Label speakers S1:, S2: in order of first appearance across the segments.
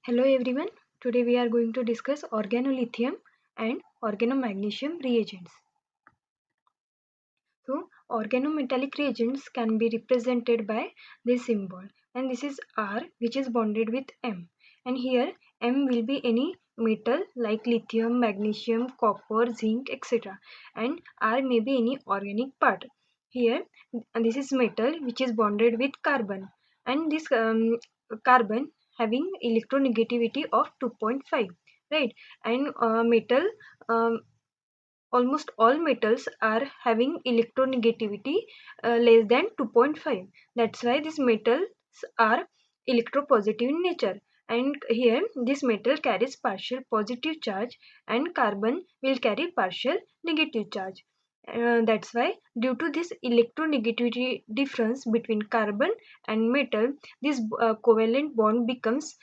S1: Hello everyone. Today we are going to discuss organolithium and organomagnesium reagents. So organometallic reagents can be represented by this symbol, and this is R, which is bonded with M, and here M will be any metal like lithium, magnesium, copper, zinc, etc., and R may be any organic part. Here and this is metal which is bonded with carbon, and this carbon having electronegativity of 2.5, right? And metal, um, almost all metals are having electronegativity less than 2.5. That's why these metals are electropositive in nature, and here this metal carries partial positive charge and carbon will carry partial negative charge. That's why due to this electronegativity difference between carbon and metal, this covalent bond becomes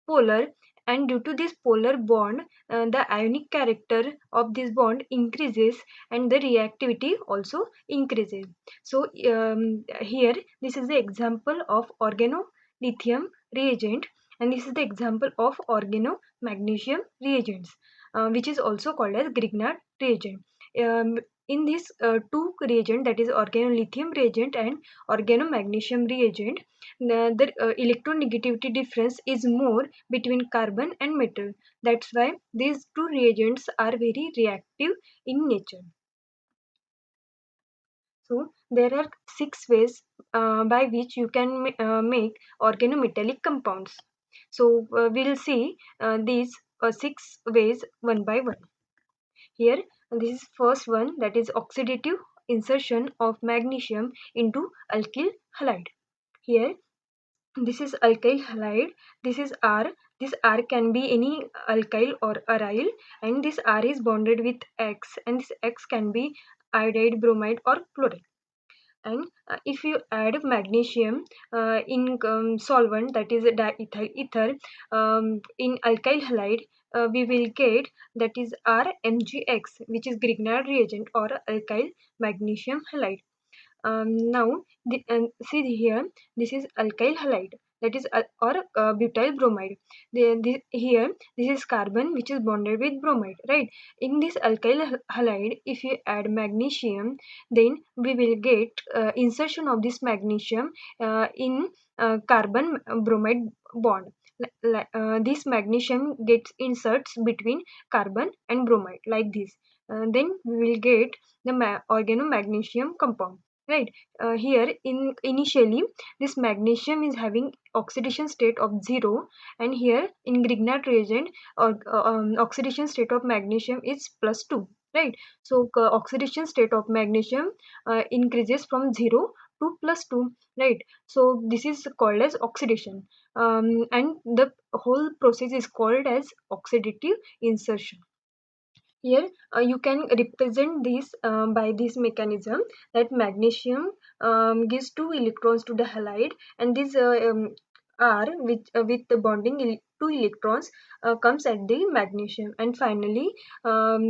S1: polar, and due to this polar bond, the ionic character of this bond increases and the reactivity also increases. So here this is the example of organolithium reagent, and this is the example of organomagnesium reagents, which is also called as Grignard reagent. In this two reagent, that is organolithium reagent and organomagnesium reagent, the electronegativity difference is more between carbon and metal. That's why these two reagents are very reactive in nature. So there are six ways by which you can make organometallic compounds. So we'll see these six ways one by one. Here, this is first one, that is oxidative insertion of magnesium into alkyl halide. Here this is alkyl halide, this is R. This R can be any alkyl or aryl, and this R is bonded with X, and this X can be iodide, bromide or chloride. And if you add magnesium in solvent, that is diethyl ether, in alkyl halide, we will get, that is RMgX, which is Grignard reagent or alkyl magnesium halide. Now see here, this is alkyl halide, that is or butyl bromide. Here this is carbon which is bonded with bromide, right? In this alkyl halide, if you add magnesium, then we will get insertion of this magnesium in carbon bromide bond. This magnesium gets inserts between carbon and bromide like this. Then we will get the organomagnesium compound, right? Here in initially this magnesium is having oxidation state of 0, and here in Grignard reagent oxidation state of magnesium is +2, right? So oxidation state of magnesium increases from 0 to +2, right? So this is called as oxidation, and the whole process is called as oxidative insertion. Here you can represent this by this mechanism, that magnesium gives 2 electrons to the halide, and this R with the bonding 2 electrons comes at the magnesium, and finally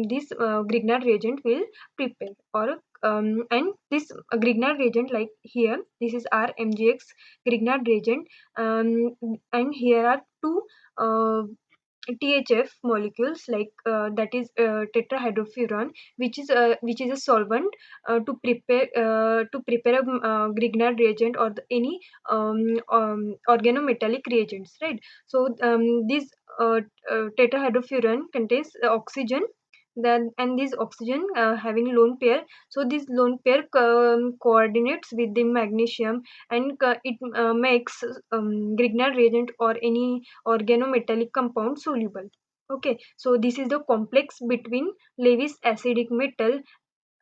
S1: this Grignard reagent will prepare, or and this Grignard reagent, like here this is RMgX Grignard reagent, and here are two THF molecules, like that is tetrahydrofuran, which is a solvent to prepare a Grignard reagent or any organometallic reagents, right? So this tetrahydrofuran contains oxygen, then and this oxygen having lone pair, so this lone pair coordinates with the magnesium, and it makes Grignard reagent or any organometallic compound soluble. Okay, so this is the complex between Lewis acidic metal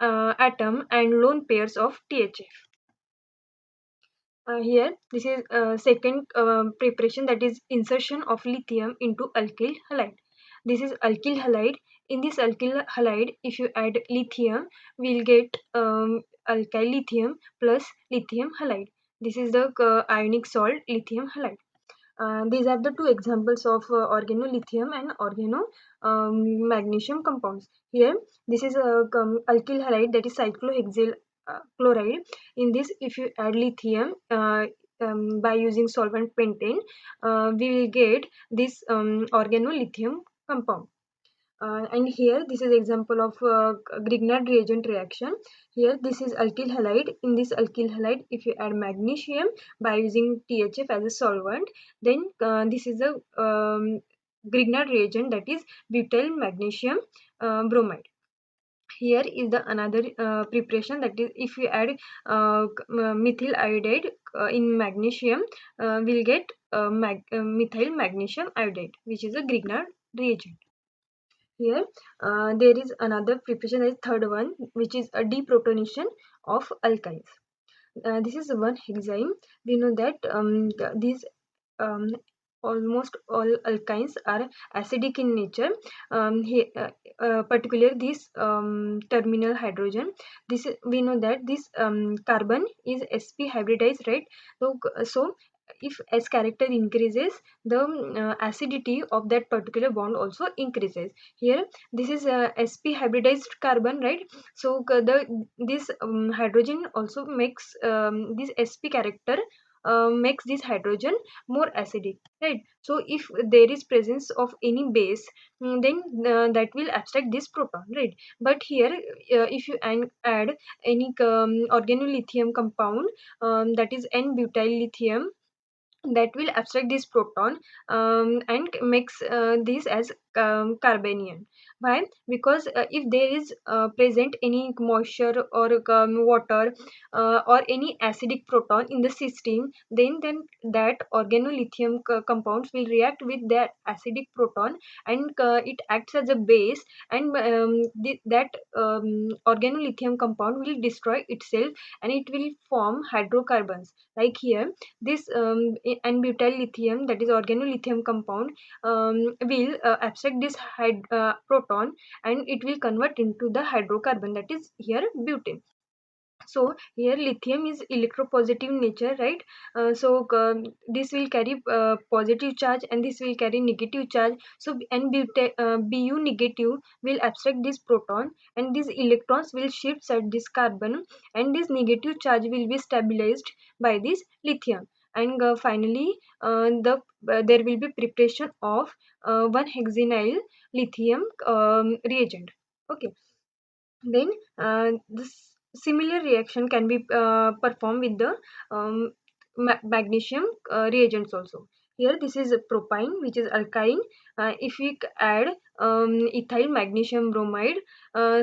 S1: atom and lone pairs of THF. Here this is second preparation, that is insertion of lithium into alkyl halide. This is alkyl halide. In this alkyl halide, if you add lithium, we'll get alkyl lithium plus lithium halide. This is the ionic salt lithium halide. These are the two examples of organolithium and organo magnesium compounds. Here, this is a alkyl halide, that is cyclohexyl chloride. In this, if you add lithium, by using solvent pentane, we will get this organolithium compound. And here this is example of Grignard reagent reaction. Here this is alkyl halide. In this alkyl halide, if you add magnesium by using THF as a solvent, then this is a Grignard reagent, that is butyl magnesium bromide. Here is the another preparation, that is if you add methyl iodide in magnesium, we'll get methyl magnesium iodide, which is a Grignard reagent. Here there is another preparation, that is third one, which is a deprotonation of alkynes. This is one hexyme. We know that these um, almost all alkynes are acidic in nature. Particularly this terminal hydrogen. This we know that this carbon is sp hybridized, right? So if S character increases, the acidity of that particular bond also increases. Here this is sp hybridized carbon, right? So this hydrogen also makes this sp character makes this hydrogen more acidic, right? So if there is presence of any base, then that will abstract this proton, right? But here if you add any organolithium compound, that is n-butyl lithium, that will abstract this proton and makes this as carbanion. Why? Because if there is present any moisture or water or any acidic proton in the system, then that organolithium compounds will react with that acidic proton, and it acts as a base, and that organolithium compound will destroy itself, and it will form hydrocarbons. Like here this n-butyl lithium, that is organolithium compound, will abstract this proton, and it will convert into the hydrocarbon, that is here butane. So here lithium is electropositive nature, right? This will carry positive charge, and this will carry negative charge. So Bu negative will abstract this proton, and these electrons will shift at this carbon, and this negative charge will be stabilized by this lithium. And finally there will be preparation of 1-hexenyl lithium reagent. Okay, then this similar reaction can be performed with the magnesium reagents also. Here this is a propine, which is alkyne. If we add ethyl magnesium bromide,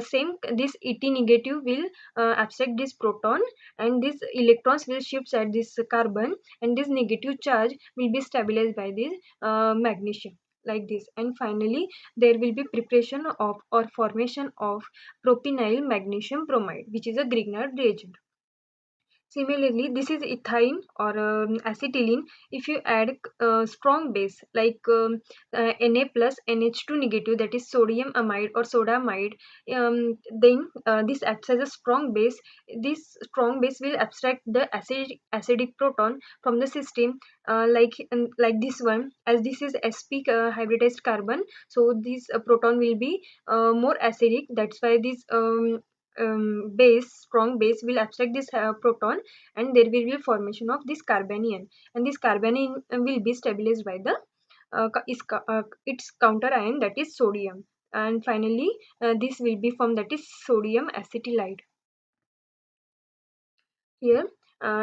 S1: same this Et negative will abstract this proton, and these electrons will shift at this carbon, and this negative charge will be stabilized by this magnesium, like this. And finally there will be preparation of or formation of propionyl magnesium bromide, which is a Grignard reagent. Similarly, this is ethine or acetylene. If you add strong base like Na plus NH2 negative, that is sodium amide or soda amide, then this acts as a strong base. This strong base will abstract the acidic proton from the system, like this one, as this is sp hybridized carbon. So this proton will be more acidic. That's why this strong base will abstract this proton, and there will be formation of this carbanion, and this carbanion will be stabilized by the its counter ion, that is sodium. And finally this will be formed, that is sodium acetylide. Here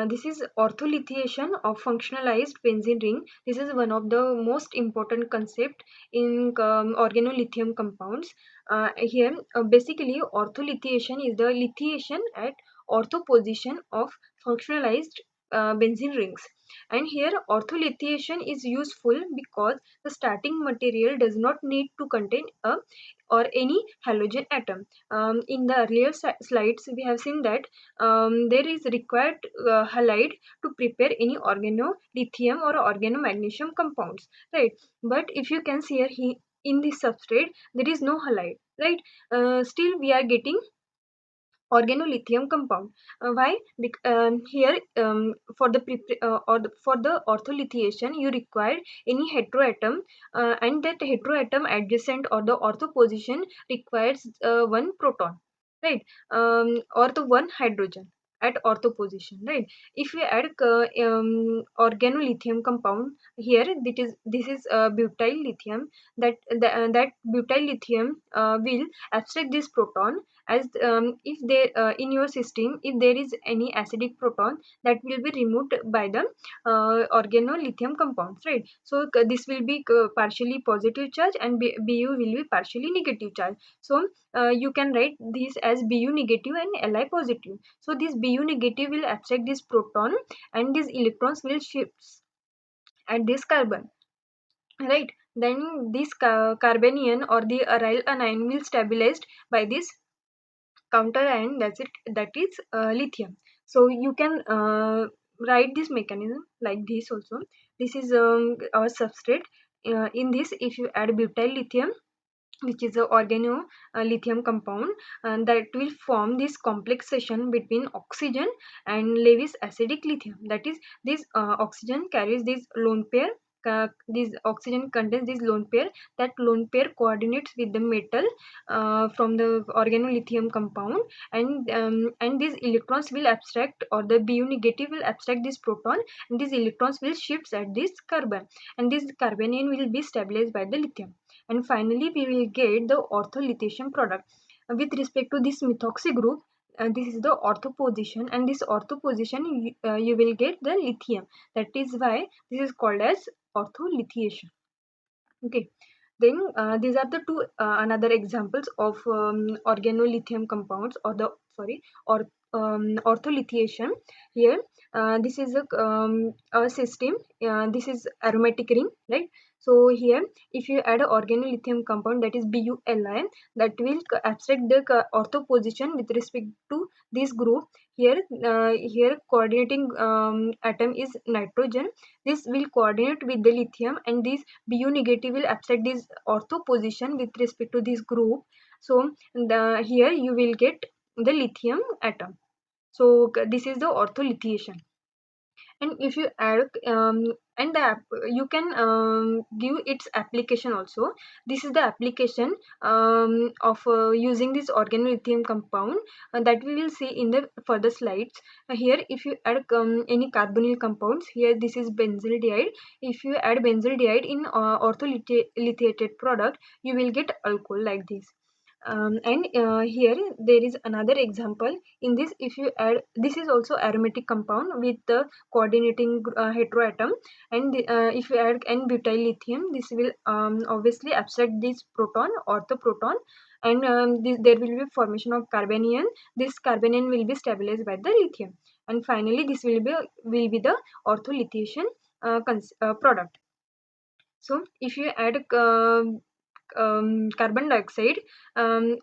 S1: this is ortholithiation of functionalized benzene ring. This is one of the most important concept in organolithium compounds. Here basically ortholithiation is the lithiation at ortho position of functionalized benzene rings. And here ortholithiation is useful because the starting material does not need to contain a or any halogen atom. In the earlier slides we have seen that there is required halide to prepare any organolithium or organomagnesium compounds, right? But if you can see here, in this substrate there is no halide, right? Still we are getting organolithium compound. Why? Here for the for the ortholithiation you require any heteroatom, and that heteroatom adjacent or the ortho position requires one proton, right? Or the one hydrogen. at ortho position, right? If we add organolithium compound here, this is butyl lithium. That butyl lithium will abstract this proton, as if there in your system, if there is any acidic proton, that will be removed by the organolithium compounds, right? So this will be partially positive charge, and Bu will be partially negative charge. So you can write this as Bu negative and Li positive. So this Bu negative will abstract this proton, and these electrons will shift at this carbon, right? Then this carbanion or the aryl anion will stabilized by this counter ion, that is lithium. So you can write this mechanism like this also. This is our substrate. In this, if you add butyl lithium, which is a organo lithium compound, and that will form this complex session between oxygen and Lewis acidic lithium. That is, this oxygen carries this lone pair. This oxygen contains this lone pair. That lone pair coordinates with the metal from the organolithium compound, and these electrons will abstract, or the Bu negative will abstract this proton, and these electrons will shift at this carbon, and this carbanion will be stabilized by the lithium. And finally we will get the ortholithium product. With respect to this methoxy group, this is the ortho position, and this ortho position you will get the lithium. That is why this is called as ortholithiation. Okay. Then these are the two another examples of organolithium compounds, or the sorry or ortholithiation. Here this is a system. This is aromatic ring, right? So here, if you add a organolithium compound, that is BuLi, that will abstract the ortho position with respect to this group. Here coordinating atom is nitrogen. This will coordinate with the lithium, and this Bu negative will abstract this ortho position with respect to this group. So here you will get the lithium atom. So this is the ortholithiation. And if you add and the you can give its application also. This is the application of using this organolithium compound, that we will see in the further slides. Here, if you add any carbonyl compounds, here this is benzaldehyde. If you add benzaldehyde in ortholithiated product, you will get alcohol like this. And here there is another example. In this, if you add, this is also aromatic compound with the coordinating heteroatom, and if you add n-butyl lithium, this will obviously abstract this proton, orthoproton, and there will be formation of carbanion. This carbanion will be stabilized by the lithium, and finally this will be the ortholithiation product. So if you add carbon dioxide, and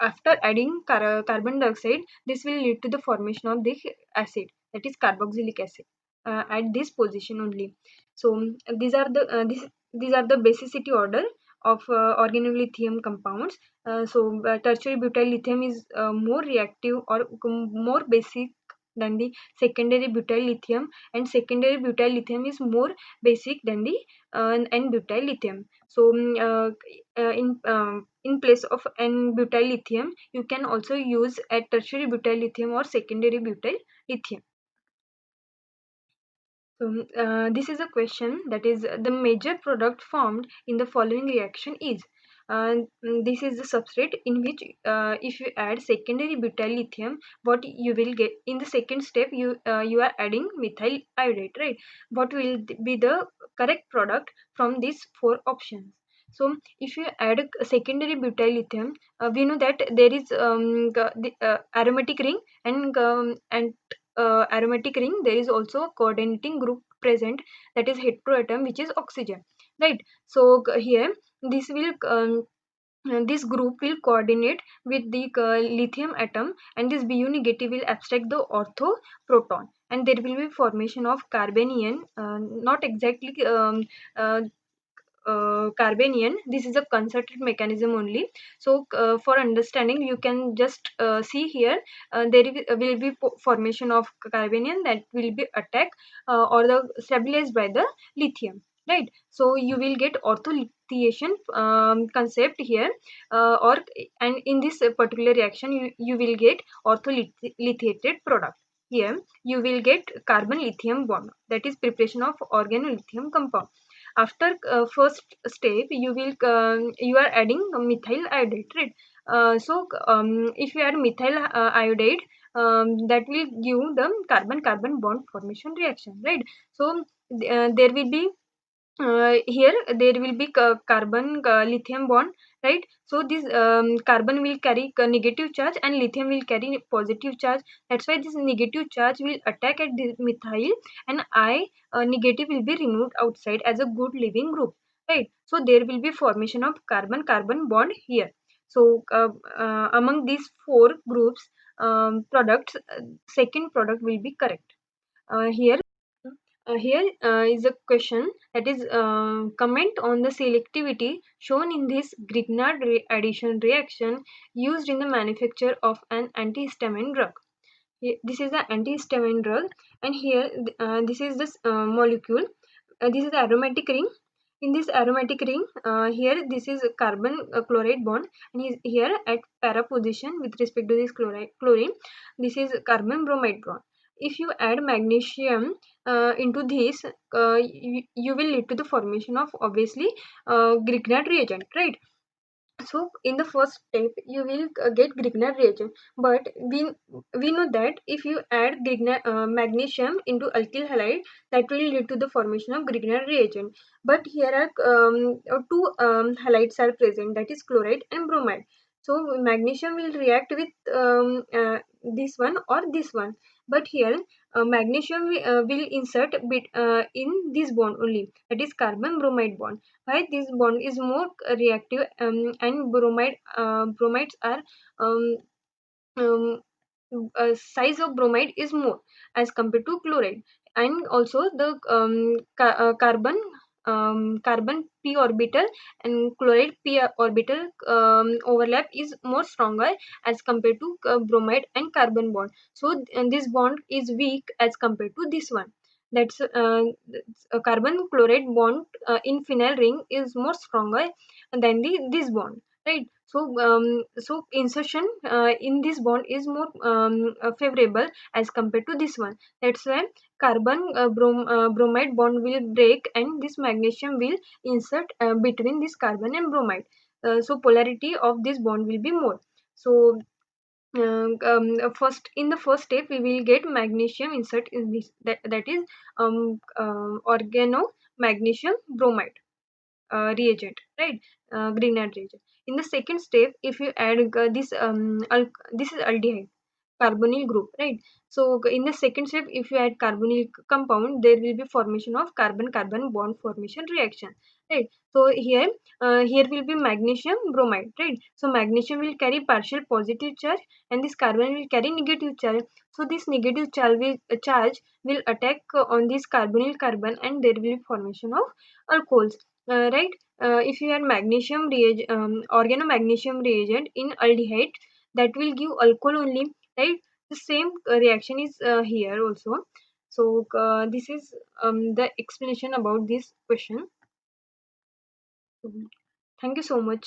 S1: after adding carbon dioxide, this will lead to the formation of the acid, that is carboxylic acid, at this position only. So these are the basicity order of organolithium compounds. So tertiary butyl lithium is more reactive, or more basic than the secondary butyl lithium, and secondary butyl lithium is more basic than the n-butyl lithium. So in place of n-butyl lithium, you can also use a tertiary butyl lithium or secondary butyl lithium. So this is a question, that is, the major product formed in the following reaction is. This is the substrate in which if you add secondary butyl lithium, what you will get in the second step, you are adding methyl iodide, right? What will be the correct product from these four options? So if you add a secondary butyl lithium, we know that there is the aromatic ring, and aromatic ring, there is also a coordinating group present, that is heteroatom, which is oxygen, right? So here this will this group will coordinate with the lithium atom, and this Bu negative will abstract the ortho proton, and there will be formation of carbanion, not exactly carbanion. This is a concerted mechanism only. So for understanding, you can just see here, will be formation of carbanion that will be attacked or the stabilized by the lithium, right? So you will get ortholithiation concept here, or and in this particular reaction you will get ortholithiated product. Here you will get carbon lithium bond, that is preparation of organolithium compound. After first step you are adding methyl iodide, right? If you add methyl iodide, that will give the carbon carbon bond formation reaction, right? So there will be here there will be carbon lithium bond, right? So this carbon will carry negative charge and lithium will carry positive charge. That's why this negative charge will attack at the methyl, and I negative will be removed outside as a good living group, right? So there will be formation of carbon carbon bond here. So among these four groups products, second product will be correct. Here is a question, that is comment on the selectivity shown in this Grignard addition reaction used in the manufacture of an antihistamine drug. This is the antihistamine drug, and here this is this molecule. This is the aromatic ring. In this aromatic ring, here this is a carbon chloride bond, and here at para position with respect to this chlorine, this is carbon bromide bond. If you add magnesium into this, you will lead to the formation of obviously Grignard reagent, right? So in the first step you will get Grignard reagent, but we know that if you add magnesium into alkyl halide, that will lead to the formation of Grignard reagent. But here are two halides are present, that is chloride and bromide. So magnesium will react with this one or this one, but here magnesium will insert bit in this bond only, that is carbon bromide bond. Why this bond is more reactive, and bromides are um, um, size of bromide is more as compared to chloride, and also the carbon p orbital and chloride p orbital overlap is more stronger as compared to bromide and carbon bond. So and this bond is weak as compared to this one. That's a carbon chloride bond in phenyl ring is more stronger than this bond, right? So insertion in this bond is more favorable as compared to this one. That's why carbon bromide bond will break, and this magnesium will insert between this carbon and bromide. So polarity of this bond will be more. So first in the first step we will get magnesium insert in this, that is organo magnesium bromide reagent, right? Grignard reagent. In the second step, if you add this is aldehyde, carbonyl group, right? So in the second step, if you add carbonyl compound, there will be formation of carbon carbon bond formation reaction, right? So here will be magnesium bromide, right? So magnesium will carry partial positive charge, and this carbon will carry negative charge. So this negative charge will attack on this carbonyl carbon, and there will be formation of alcohols, right? If you add magnesium reagent, organomagnesium reagent in aldehyde, that will give alcohol only, right? The same reaction is here also. So this is the explanation about this question. Thank you so much.